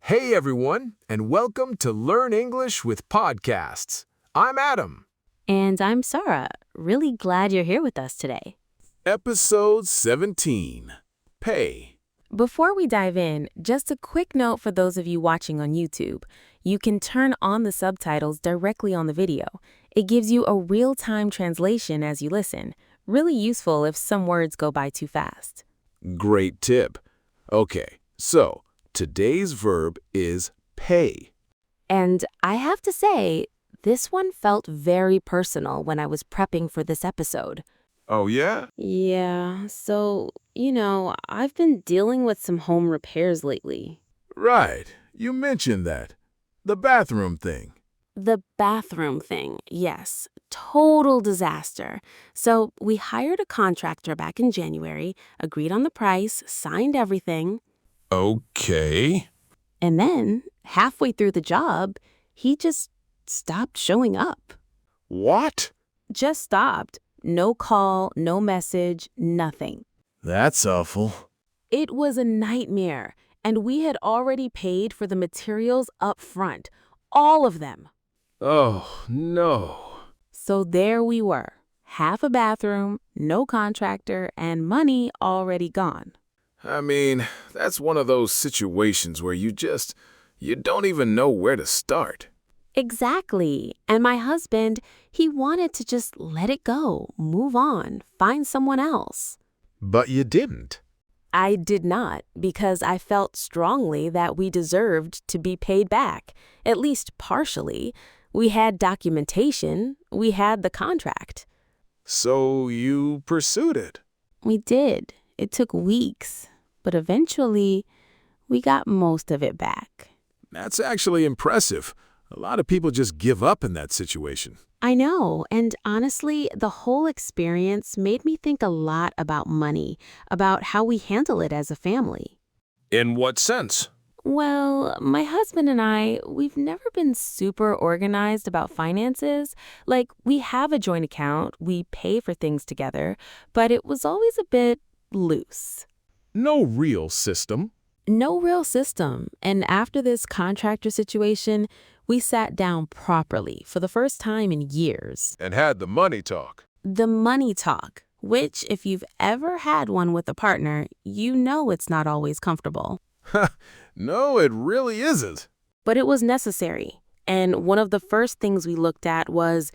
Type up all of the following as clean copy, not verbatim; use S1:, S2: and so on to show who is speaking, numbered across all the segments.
S1: Hey everyone, and welcome to Learn English with Podcasts. I'm Adam.
S2: And I'm Sarah. Really glad you're here with us today.
S1: Episode 17, Pay.
S2: Before we dive in, just a quick note for those of you watching on YouTube. You can turn on the subtitles directly on the video. It gives you a real-time translation as you listen. Really useful if some words go by too fast.
S1: Great tip. Okay, so today's verb is pay.
S2: And I have to say, this one felt very personal when I was prepping for this episode.
S1: Oh yeah?
S2: Yeah, so, I've been dealing with some home repairs lately.
S1: Right, you mentioned that. The bathroom thing.
S2: The bathroom thing, yes. Total disaster. So we hired a contractor back in January, agreed on the price, signed everything,
S1: Okay.
S2: and then, halfway through the job, he just stopped showing up.
S1: What?
S2: Just stopped. No call, no message, nothing.
S1: That's awful.
S2: It was a nightmare, and we had already paid for the materials up front. All of them.
S1: Oh, no.
S2: So there we were. Half a bathroom, no contractor, and money already gone.
S1: I mean, that's one of those situations where you don't even know where to start.
S2: Exactly. And my husband, he wanted to just let it go, move on, find someone else.
S1: But you didn't.
S2: I did not, because I felt strongly that we deserved to be paid back, at least partially. We had documentation, we had the contract.
S1: So you pursued it.
S2: We did. It took weeks, but eventually we got most of it back.
S1: That's actually impressive. A lot of people just give up in that situation.
S2: I know, and honestly, the whole experience made me think a lot about money, about how we handle it as a family.
S1: In what sense?
S2: Well, my husband and I, we've never been super organized about finances. Like, we have a joint account, we pay for things together, but it was always a bit loose.
S1: No real system.
S2: No real system. And after this contractor situation, we sat down properly for the first time in years.
S1: And had the money talk.
S2: The money talk, which if you've ever had one with a partner, you know it's not always comfortable.
S1: No, it really isn't.
S2: But it was necessary. And one of the first things we looked at was,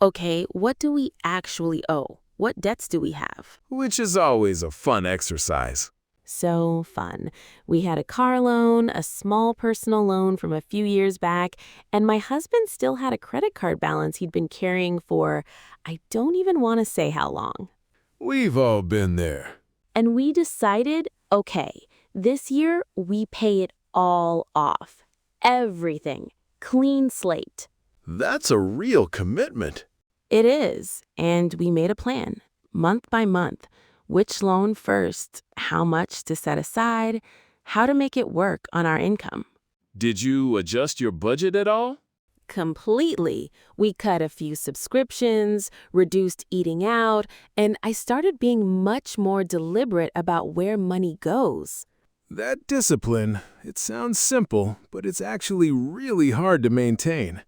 S2: okay, what do we actually owe? What debts do we have?
S1: Which is always a fun exercise.
S2: So fun. We had a car loan, a small personal loan from a few years back, and my husband still had a credit card balance he'd been carrying for, I don't even want to say how long.
S1: We've all been there.
S2: And we decided, okay, this year we pay it all off. Everything. Clean slate.
S1: That's a real commitment.
S2: It is. And we made a plan, month by month. Which loan first, how much to set aside, how to make it work on our income.
S1: Did you adjust your budget at all?
S2: Completely. We cut a few subscriptions, reduced eating out, and I started being much more deliberate about where money goes.
S1: That discipline, it sounds simple, but it's actually really hard to maintain.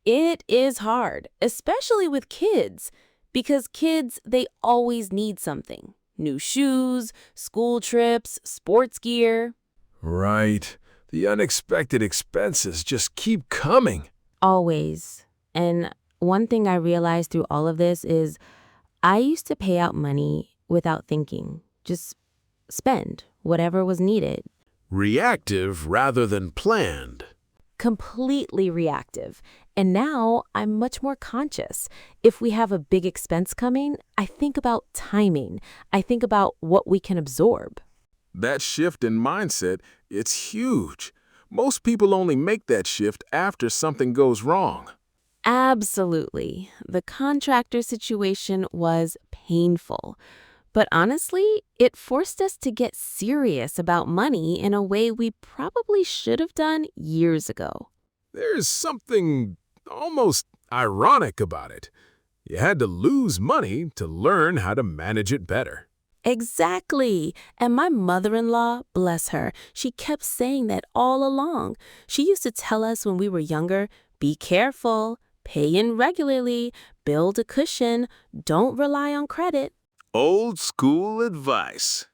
S2: It is hard, especially with kids, because kids, they always need something. New shoes, school trips, sports gear.
S1: Right. The unexpected expenses just keep coming.
S2: Always. And one thing I realized through all of this is I used to pay out money without thinking. Just spend whatever was needed.
S1: Reactive rather than planned.
S2: Completely reactive. And now I'm much more conscious. If we have a big expense coming, I think about timing. I think about what we can absorb.
S1: That shift in mindset, it's huge. Most people only make that shift after something goes wrong.
S2: Absolutely. The contractor situation was painful. But honestly, it forced us to get serious about money in a way we probably should have done years ago.
S1: There's something almost ironic about it. You had to lose money to learn how to manage it better.
S2: Exactly. And my mother-in-law, bless her, she kept saying that all along. She used to tell us when we were younger, be careful, pay in regularly, build a cushion, don't rely on credit.
S1: Old school advice.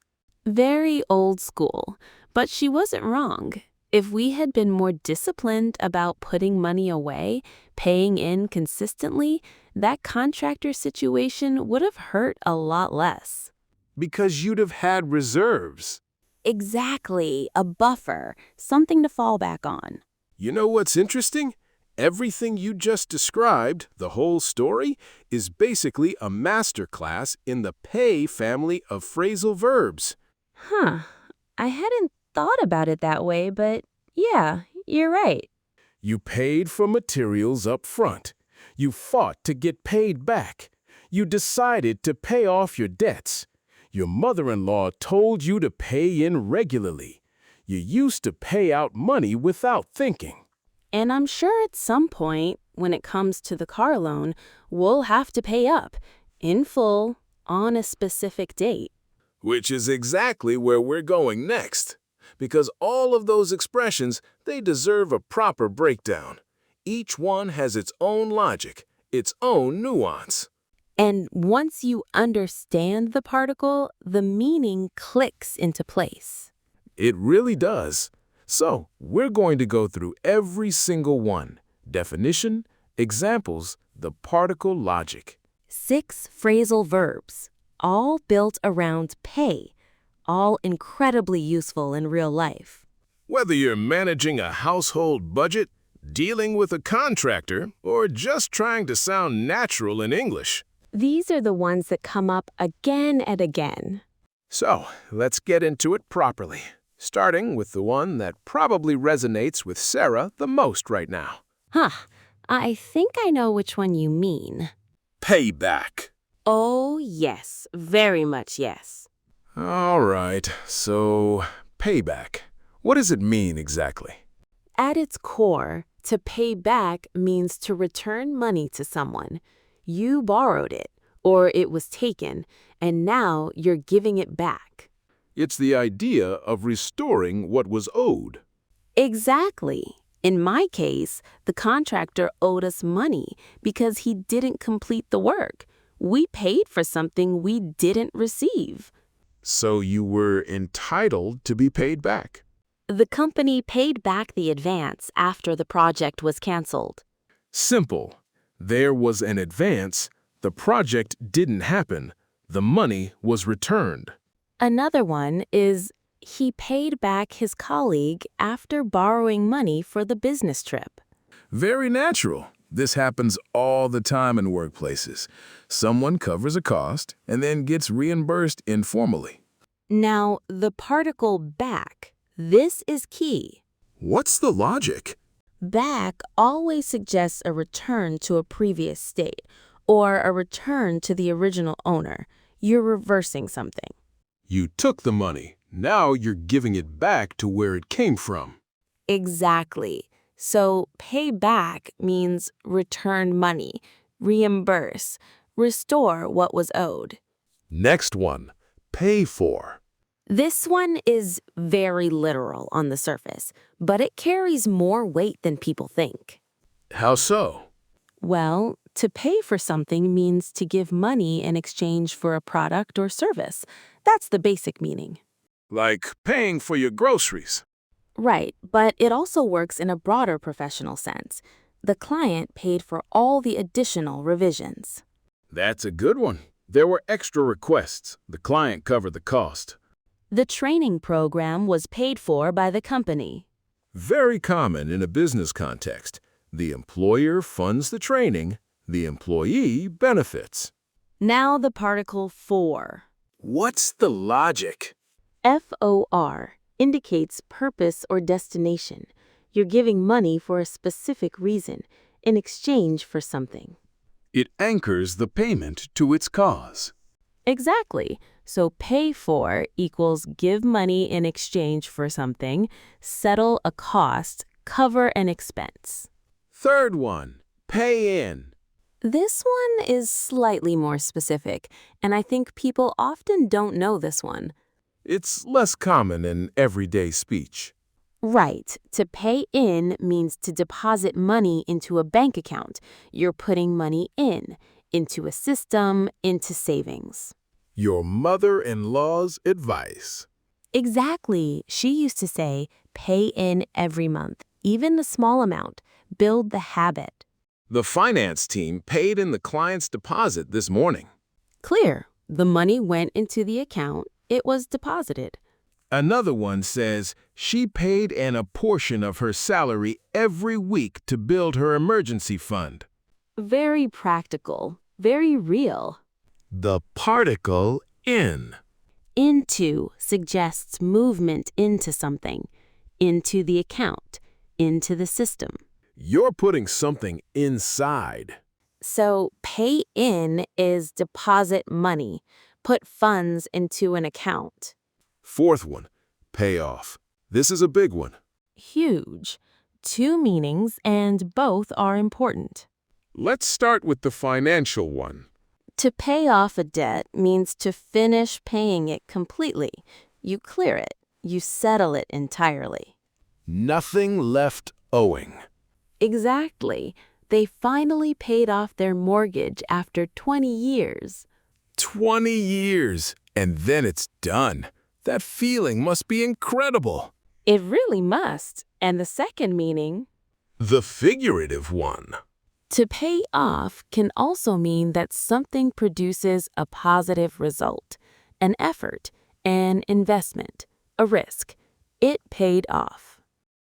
S2: Very old school, but she wasn't wrong. If we had been more disciplined about putting money away, paying in consistently, that contractor situation would have hurt a lot less.
S1: Because you'd have had reserves.
S2: Exactly, a buffer, something to fall back on.
S1: You know what's interesting? Everything you just described, the whole story, is basically a masterclass in the pay family of phrasal verbs.
S2: Huh, I hadn't thought about it that way, but yeah, you're right.
S1: You paid for materials up front. You fought to get paid back. You decided to pay off your debts. Your mother-in-law told you to pay in regularly. You used to pay out money without thinking.
S2: And I'm sure at some point, when it comes to the car loan, we'll have to pay up, in full, on a specific date.
S1: Which is exactly where we're going next. Because all of those expressions, they deserve a proper breakdown. Each one has its own logic, its own nuance.
S2: And once you understand the particle, the meaning clicks into place.
S1: It really does. So, we're going to go through every single one. Definition, examples, the particle logic.
S2: 6 phrasal verbs, all built around pay, all incredibly useful in real life.
S1: Whether you're managing a household budget, dealing with a contractor, or just trying to sound natural in English.
S2: These are the ones that come up again and again.
S1: So, let's get into it properly. Starting with the one that probably resonates with Sarah the most right now.
S2: I think I know which one you mean.
S1: Payback.
S2: Oh, yes, very much yes.
S1: All right, so payback. What does it mean exactly?
S2: At its core, to pay back means to return money to someone. You borrowed it, or it was taken, and now you're giving it back.
S1: It's the idea of restoring what was owed.
S2: Exactly. In my case, the contractor owed us money because he didn't complete the work. We paid for something we didn't receive.
S1: So you were entitled to be paid back.
S2: The company paid back the advance after the project was canceled.
S1: Simple. There was an advance. The project didn't happen. The money was returned.
S2: Another one is he paid back his colleague after borrowing money for the business trip.
S1: Very natural. This happens all the time in workplaces. Someone covers a cost and then gets reimbursed informally.
S2: Now, the particle back, this is key.
S1: What's the logic?
S2: Back always suggests a return to a previous state or a return to the original owner. You're reversing something.
S1: You took the money. Now you're giving it back to where it came from.
S2: Exactly. So pay back means return money, reimburse, restore what was owed.
S1: Next one, pay for.
S2: This one is very literal on the surface, but it carries more weight than people think.
S1: How so?
S2: Well, to pay for something means to give money in exchange for a product or service. That's the basic meaning.
S1: Like paying for your groceries.
S2: Right, but it also works in a broader professional sense. The client paid for all the additional revisions.
S1: That's a good one. There were extra requests. The client covered the cost.
S2: The training program was paid for by the company.
S1: Very common in a business context. The employer funds the training. The employee benefits.
S2: Now the particle for.
S1: What's the logic?
S2: FOR indicates purpose or destination. You're giving money for a specific reason in exchange for something.
S1: It anchors the payment to its cause.
S2: Exactly. So pay for equals give money in exchange for something, settle a cost, cover an expense.
S1: Third one, pay in.
S2: This one is slightly more specific, and I think people often don't know this one.
S1: It's less common in everyday speech.
S2: Right. To pay in means to deposit money into a bank account. You're putting money in, into a system, into savings.
S1: Your mother-in-law's advice.
S2: Exactly. She used to say, pay in every month, even the small amount. Build the habit.
S1: The finance team paid in the client's deposit this morning.
S2: Clear. The money went into the account. It was deposited.
S1: Another one says she paid in a portion of her salary every week to build her emergency fund.
S2: Very practical. Very real.
S1: The particle in.
S2: Into suggests movement into something, into the account, into the system.
S1: You're putting something inside.
S2: So pay in is deposit money, put funds into an account.
S1: Fourth one, pay off. This is a big one.
S2: Huge. Two meanings, and both are important.
S1: Let's start with the financial one.
S2: To pay off a debt means to finish paying it completely. You clear it. You settle it entirely.
S1: Nothing left owing.
S2: Exactly. They finally paid off their mortgage after 20 years.
S1: 20 years, and then it's done. That feeling must be incredible.
S2: It really must. And the second meaning?
S1: The figurative one.
S2: To pay off can also mean that something produces a positive result, an effort, an investment, a risk. It paid off.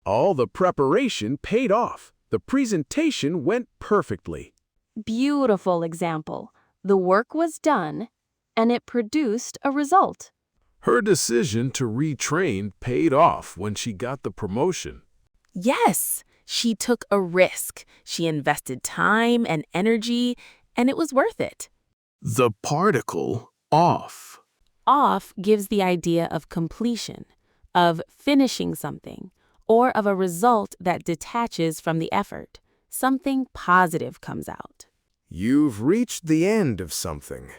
S1: All the preparation paid off. The presentation went perfectly.
S2: Beautiful example. The work was done, and it produced a result.
S1: Her decision to retrain paid off when she got the promotion.
S2: Yes, she took a risk. She invested time and energy, and it was worth it.
S1: The particle off.
S2: Off gives the idea of completion, of finishing something, or of a result that detaches from the effort. Something positive comes out.
S1: You've reached the end of something.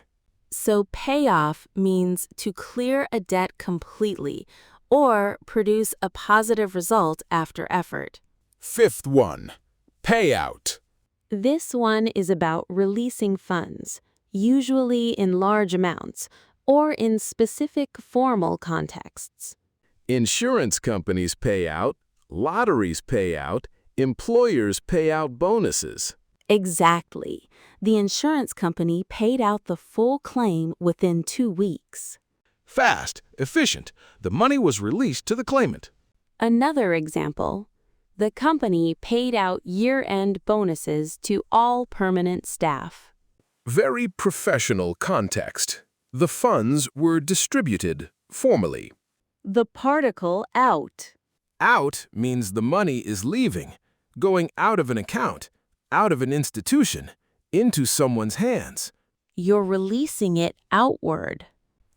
S2: So pay off means to clear a debt completely or produce a positive result after effort.
S1: Fifth one, payout.
S2: This one is about releasing funds, usually in large amounts or in specific formal contexts.
S1: Insurance companies pay out, lotteries pay out, employers pay out bonuses.
S2: Exactly. The insurance company paid out the full claim within 2 weeks.
S1: Fast, efficient. The money was released to the claimant.
S2: Another example. The company paid out year-end bonuses to all permanent staff.
S1: Very professional context. The funds were distributed formally.
S2: The particle out.
S1: Out means the money is leaving, going out of an account, out of an institution, into someone's hands.
S2: You're releasing it outward.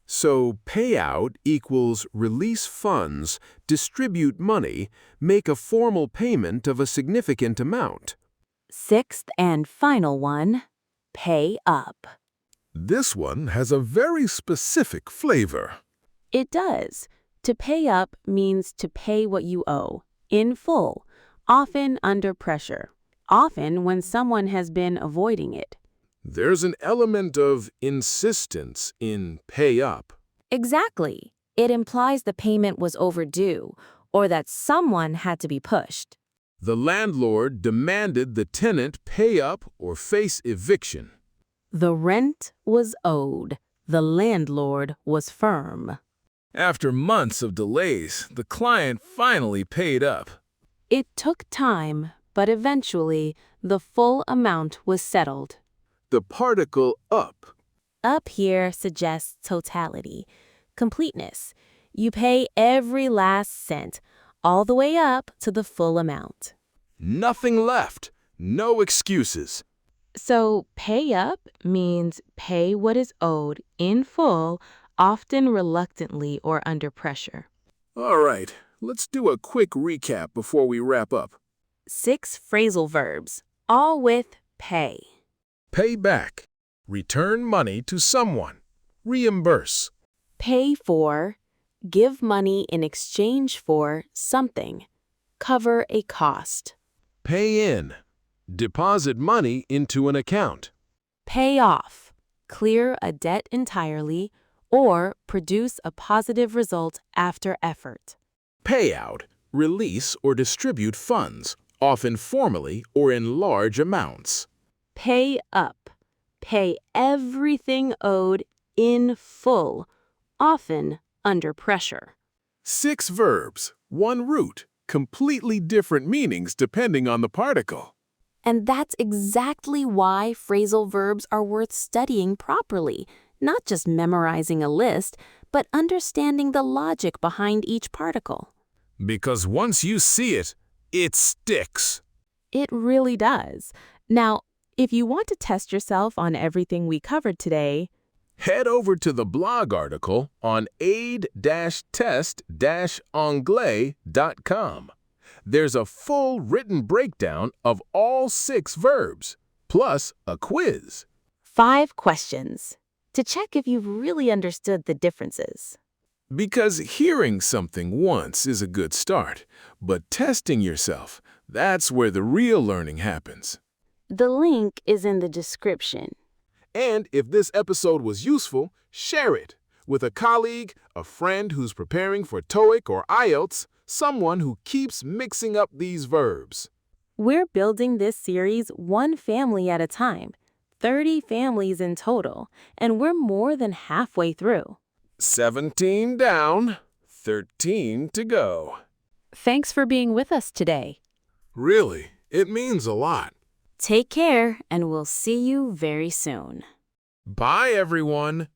S1: So payout equals release funds, distribute money, make a formal payment of a significant amount.
S2: Sixth and final one, pay up.
S1: This one has a very specific flavor.
S2: It does. To pay up means to pay what you owe, in full, often under pressure, often when someone has been avoiding it.
S1: There's an element of insistence in pay up.
S2: Exactly. It implies the payment was overdue, or that someone had to be pushed.
S1: The landlord demanded the tenant pay up or face eviction.
S2: The rent was owed. The landlord was firm.
S1: After months of delays, the client finally paid up.
S2: It took time, but eventually the full amount was settled.
S1: The particle up.
S2: Up here suggests totality, completeness. You pay every last cent, all the way up to the full amount.
S1: Nothing left. No excuses.
S2: So pay up means pay what is owed in full, often reluctantly or under pressure.
S1: All right, let's do a quick recap before we wrap up.
S2: 6 phrasal verbs, all with pay.
S1: Pay back. Return money to someone. Reimburse.
S2: Pay for, give money in exchange for something. Cover a cost.
S1: Pay in. Deposit money into an account.
S2: Pay off, clear a debt entirely, or produce a positive result after effort.
S1: Pay out. Release or distribute funds, often formally or in large amounts.
S2: Pay up, pay everything owed in full, often under pressure.
S1: 6 verbs, 1 root, completely different meanings depending on the particle.
S2: And that's exactly why phrasal verbs are worth studying properly, not just memorizing a list, but understanding the logic behind each particle.
S1: Because once you see it, it sticks.
S2: It really does. Now, if you want to test yourself on everything we covered today,
S1: Head over to the blog article on aid-test-anglais.com. There's a full written breakdown of all 6 verbs, plus a quiz.
S2: 5 questions to check if you've really understood the differences.
S1: Because hearing something once is a good start, but testing yourself, that's where the real learning happens.
S2: The link is in the description.
S1: And if this episode was useful, share it with a colleague, a friend who's preparing for TOEIC or IELTS, someone who keeps mixing up these verbs.
S2: We're building this series one family at a time, 30 families in total, and we're more than halfway through.
S1: 17 down, 13 to go.
S2: Thanks for being with us today.
S1: Really, it means a lot.
S2: Take care, and we'll see you very soon.
S1: Bye, everyone.